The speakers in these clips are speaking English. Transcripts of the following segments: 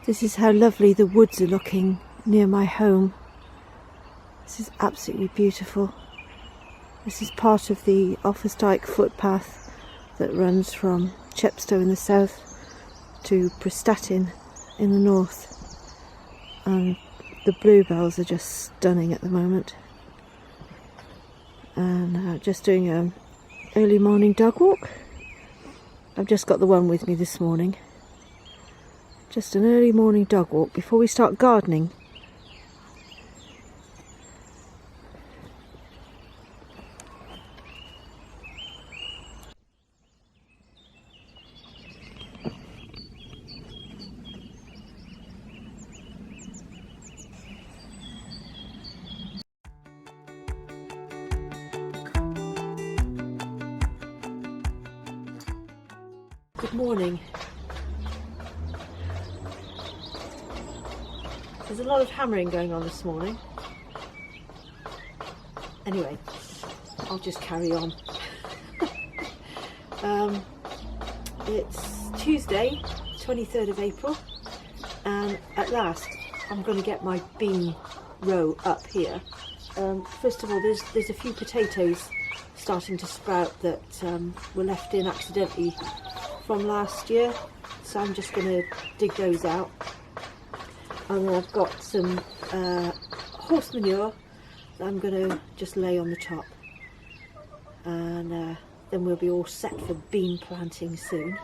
This is how lovely the woods are looking near my home. This is absolutely beautiful. This is part of the Offa's footpath that runs from Chepstow in the south to Prestatyn in the north. And the bluebells are just stunning at the moment. And just doing an early morning dog walk. I've just got the one with me this morning. Just an early morning dog walk before we start gardening. Good morning. There's a lot of hammering going on this morning. Anyway, I'll just carry on. It's Tuesday, 23rd of April, and at last I'm going to get my bean row up here. First of all, there's a few potatoes starting to sprout that were left in accidentally from last year, so I'm just going to dig those out. And then I've got some horse manure that I'm going to just lay on the top, and then we'll be all set for bean planting soon.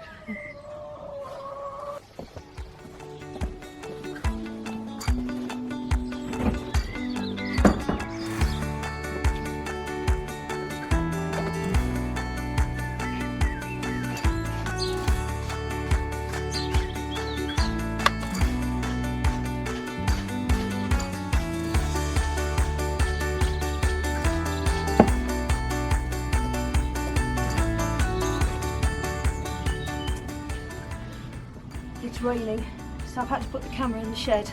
It's raining, so I've had to put the camera in the shed.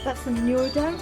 That's the manure down.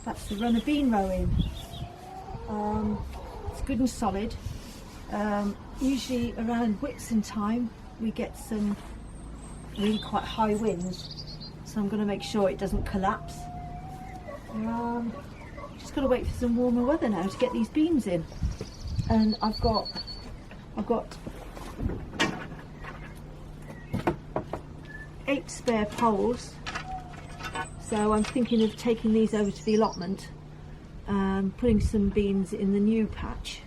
That's the run of bean row in. It's good and solid. Usually around Whitsun time we get some really quite high winds, so I'm going to make sure it doesn't collapse. Just got to wait for some warmer weather now to get these beans in. And I've got 8 spare poles. So I'm thinking of taking these over to the allotment and putting some beans in the new patch.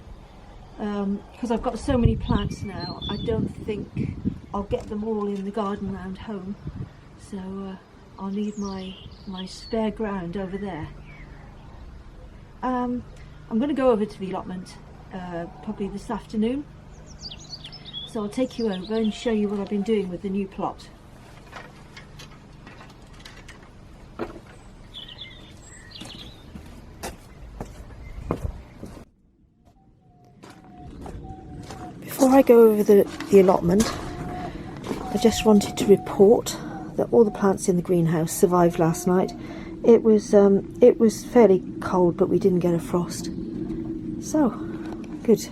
Because I've got so many plants now, I don't think I'll get them all in the garden round home. So I'll need my spare ground over there. I'm going to go over to the allotment probably this afternoon. So I'll take you over and show you what I've been doing with the new plot. I go over the allotment, I just wanted to report that all the plants in the greenhouse survived last night. It was fairly cold, but we didn't get a frost. So, good.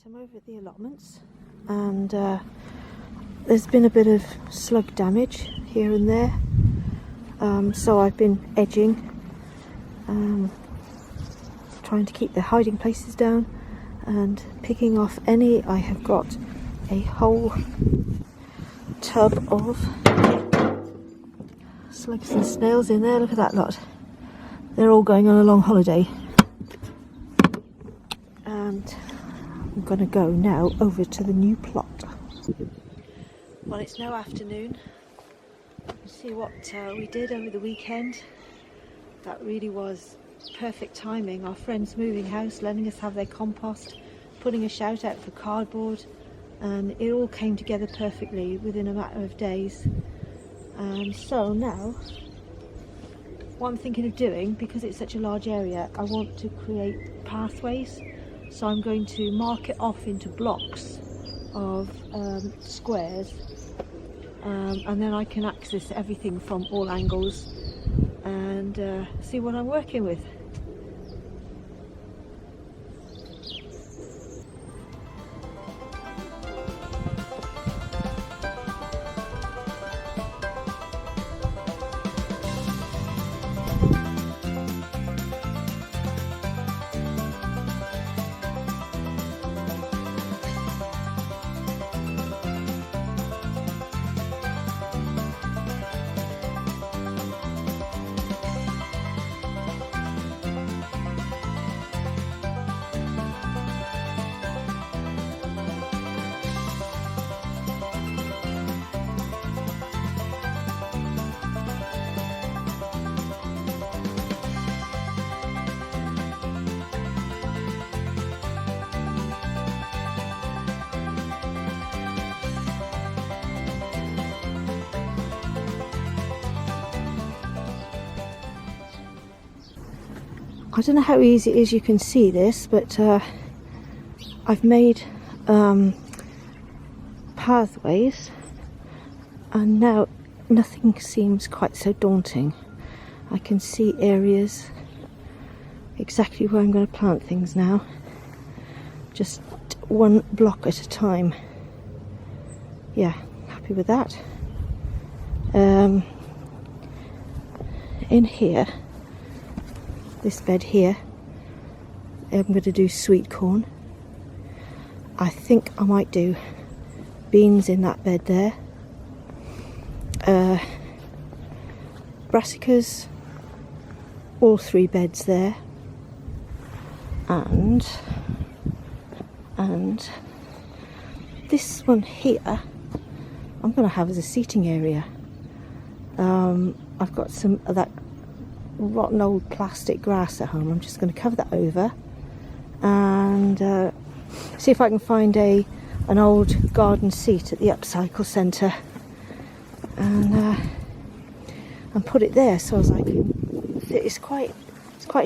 I'm over at the allotments, and there's been a bit of slug damage here and there, so I've been edging, trying to keep the hiding places down and picking off any. I have got a whole tub of slugs and snails in there. Look at that lot. They're all going on a long holiday. And I'm going to go now over to the new plot. Well, it's now afternoon. You can see what we did over the weekend. That really was perfect timing. Our friend's moving house, letting us have their compost, putting a shout out for cardboard, and it all came together perfectly within a matter of days. So now, what I'm thinking of doing, because it's such a large area, I want to create pathways. So I'm going to mark it off into blocks of squares, and then I can access everything from all angles and see what I'm working with. I don't know how easy it is you can see this, but I've made pathways, and now nothing seems quite so daunting. I can see areas exactly where I'm going to plant things now, just one block at a time. Yeah, happy with that. In here, this bed here, I'm going to do sweet corn. I think I might do beans in that bed there. Brassicas, all three beds there. And this one here, I'm going to have as a seating area. I've got some of that rotten old plastic grass at home. I'm just going to cover that over and see if I can find an old garden seat at the upcycle centre and put it there, so as I can. It's quite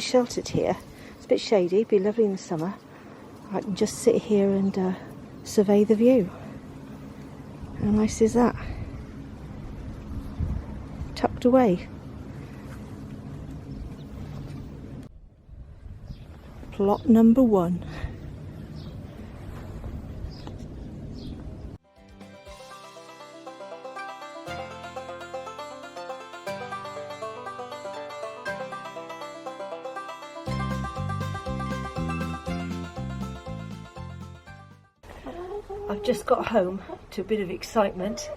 sheltered here. It's a bit shady. It'd be lovely in the summer. I can just sit here and survey the view. How nice is that? Tucked away. Plot number 1. I've just got home to a bit of excitement.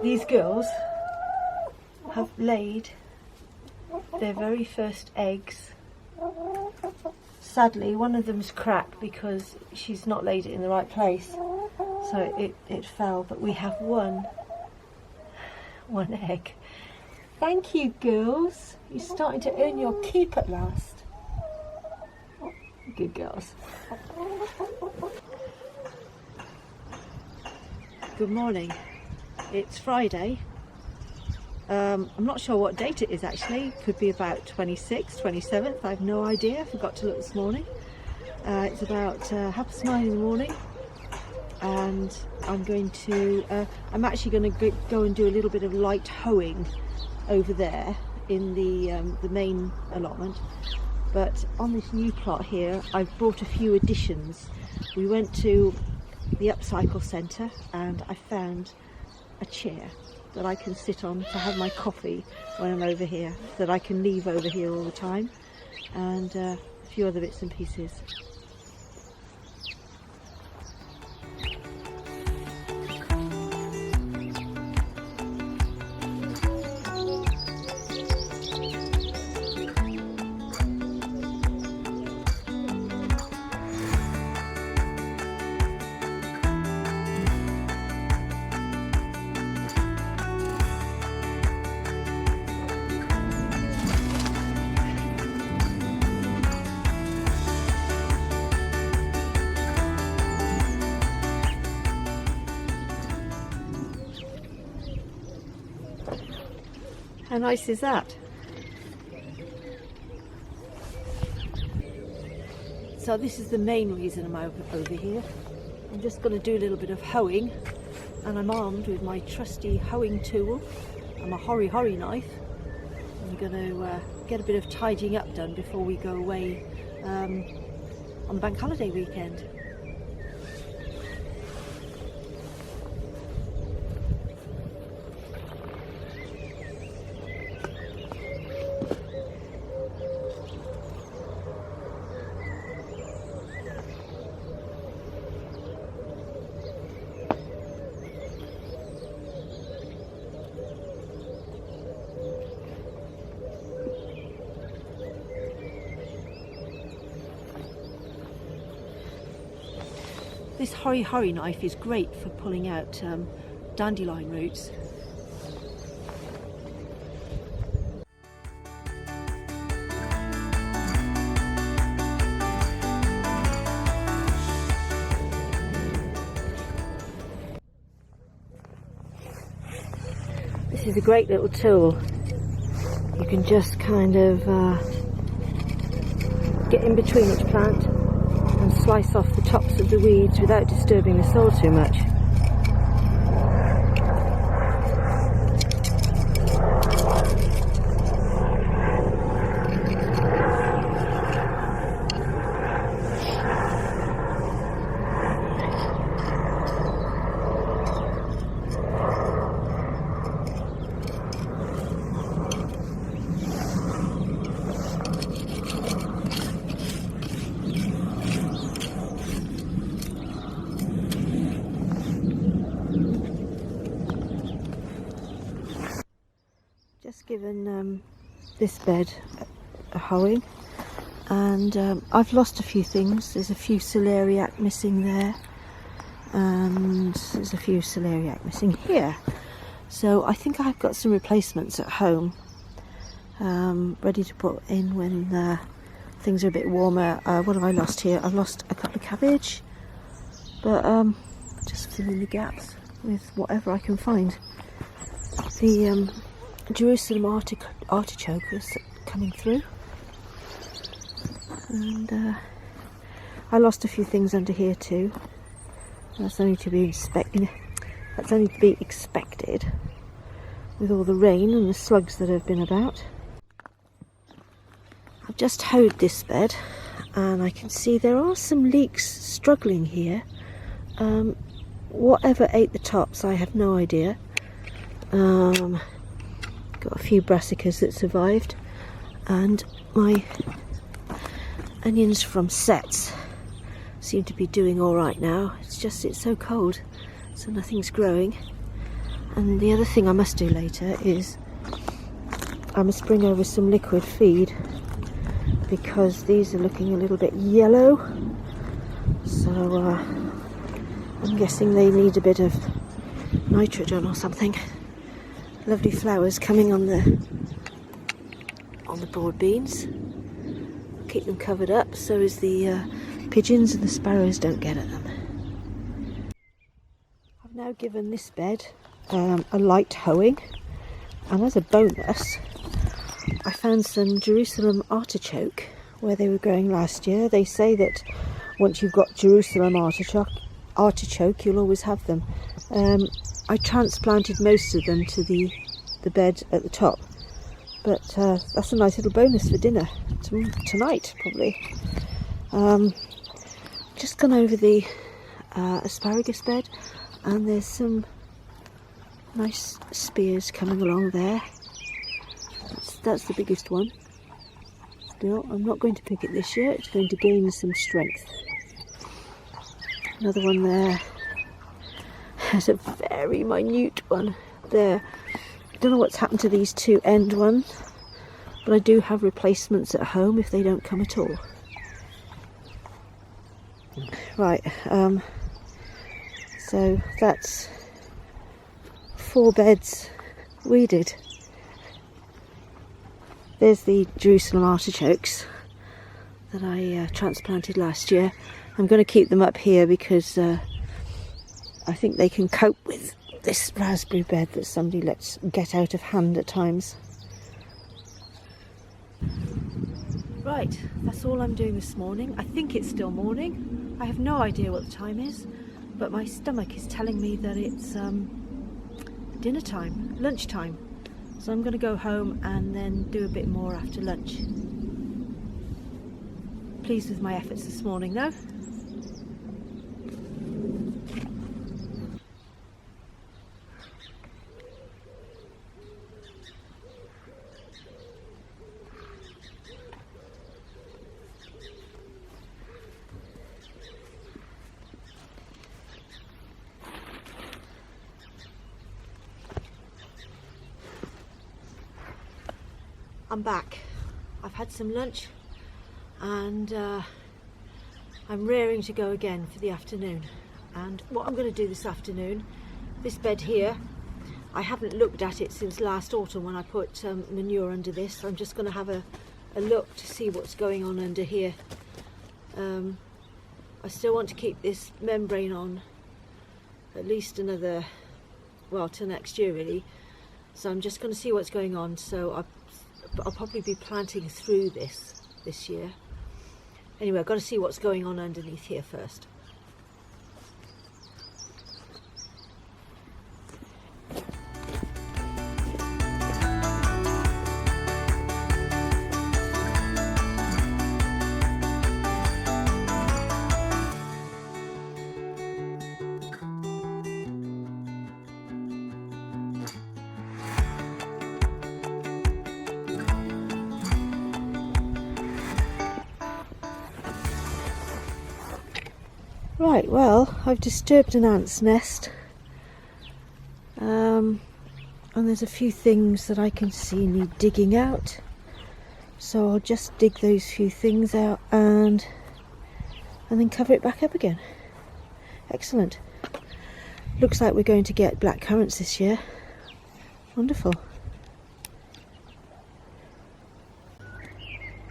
These girls have laid their very first eggs. Sadly, one of them's cracked because she's not laid it in the right place, so it fell, but we have one one egg. Thank you, girls. You're starting to earn your keep at last. Good girls. Good morning. It's Friday. I'm not sure what date it is actually. Could be about 26th, 27th. I have no idea. I forgot to look this morning. It's about 9:30 in the morning, and I'm actually going to go and do a little bit of light hoeing over there in the main allotment. But on this new plot here, I've brought a few additions. We went to the upcycle centre and I found a chair that I can sit on to have my coffee when I'm over here, that I can leave over here all the time, and a few other bits and pieces. How nice is that? So this is the main reason I'm over here. I'm just going to do a little bit of hoeing, and I'm armed with my trusty hoeing tool and my hori knife. I'm going to get a bit of tidying up done before we go away on the bank holiday weekend. This hori knife is great for pulling out dandelion roots. This is a great little tool. You can just kind of get in between each plant and slice off the tops of the weeds without disturbing the soil too much. Just given this bed a hoeing, and I've lost a few things. There's a few celeriac missing there, and there's a few celeriac missing here. So I think I've got some replacements at home, ready to put in when things are a bit warmer. What have I lost here? I've lost a couple of cabbage, but just filling the gaps with whatever I can find. The Jerusalem artichoke was coming through, and I lost a few things under here too. That's only to be expected with all the rain and the slugs that have been about. I've just hoed this bed, and I can see there are some leeks struggling here. Whatever ate the tops, I have no idea. Got a few brassicas that survived, and my onions from sets seem to be doing all right now. It's just it's so cold, so nothing's growing. And the other thing I must do later is I must bring over some liquid feed, because these are looking a little bit yellow, so I'm guessing they need a bit of nitrogen or something. Lovely flowers coming on the broad beans. Keep them covered up so as the pigeons and the sparrows don't get at them. I've now given this bed a light hoeing, and as a bonus I found some Jerusalem artichoke where they were growing last year. They say that once you've got Jerusalem artichoke you'll always have them. I transplanted most of them to the bed at the top, but that's a nice little bonus for dinner tonight probably. Just gone over the asparagus bed, and there's some nice spears coming along there. That's the biggest one. Still, I'm not going to pick it this year, it's going to gain some strength. Another one there. There's a very minute one there. I don't know what's happened to these two end ones, but I do have replacements at home if they don't come at all. Right, so that's 4 beds weeded. There's the Jerusalem artichokes that I transplanted last year. I'm going to keep them up here because I think they can cope with this raspberry bed that somebody lets get out of hand at times. Right, that's all I'm doing this morning. I think it's still morning. I have no idea what the time is, but my stomach is telling me that it's dinner time, lunch time. So I'm going to go home and then do a bit more after lunch. Pleased with my efforts this morning though. I'm back. I've had some lunch and I'm raring to go again for the afternoon. And what I'm going to do this afternoon, this bed here, I haven't looked at it since last autumn when I put manure under this. I'm just going to have a look to see what's going on under here. I still want to keep this membrane on at least another, well, till next year really. So I'm just going to see what's going on. So I'll probably be planting through this year. Anyway, I've got to see what's going on underneath here first. Right, well, I've disturbed an ant's nest, and there's a few things that I can see need digging out, so I'll just dig those few things out and then cover it back up again. Excellent. Looks like we're going to get black currants this year. Wonderful.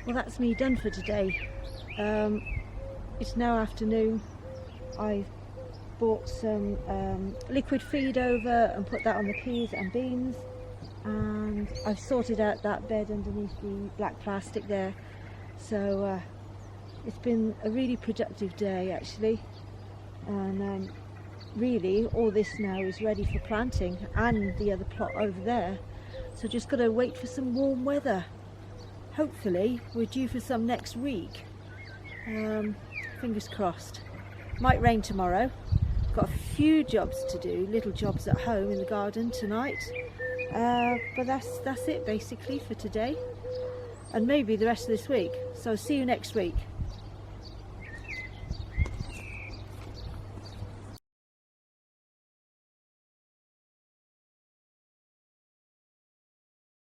Well, that's me done for today. It's now afternoon. I've bought some liquid feed over and put that on the peas and beans, and I've sorted out that bed underneath the black plastic there. So it's been a really productive day actually, and really all this now is ready for planting, and the other plot over there. So just got to wait for some warm weather. Hopefully we're due for some next week. Fingers crossed. Might rain tomorrow. Got a few jobs to do, little jobs at home in the garden tonight, but that's it basically for today, and maybe the rest of this week. So see you next week.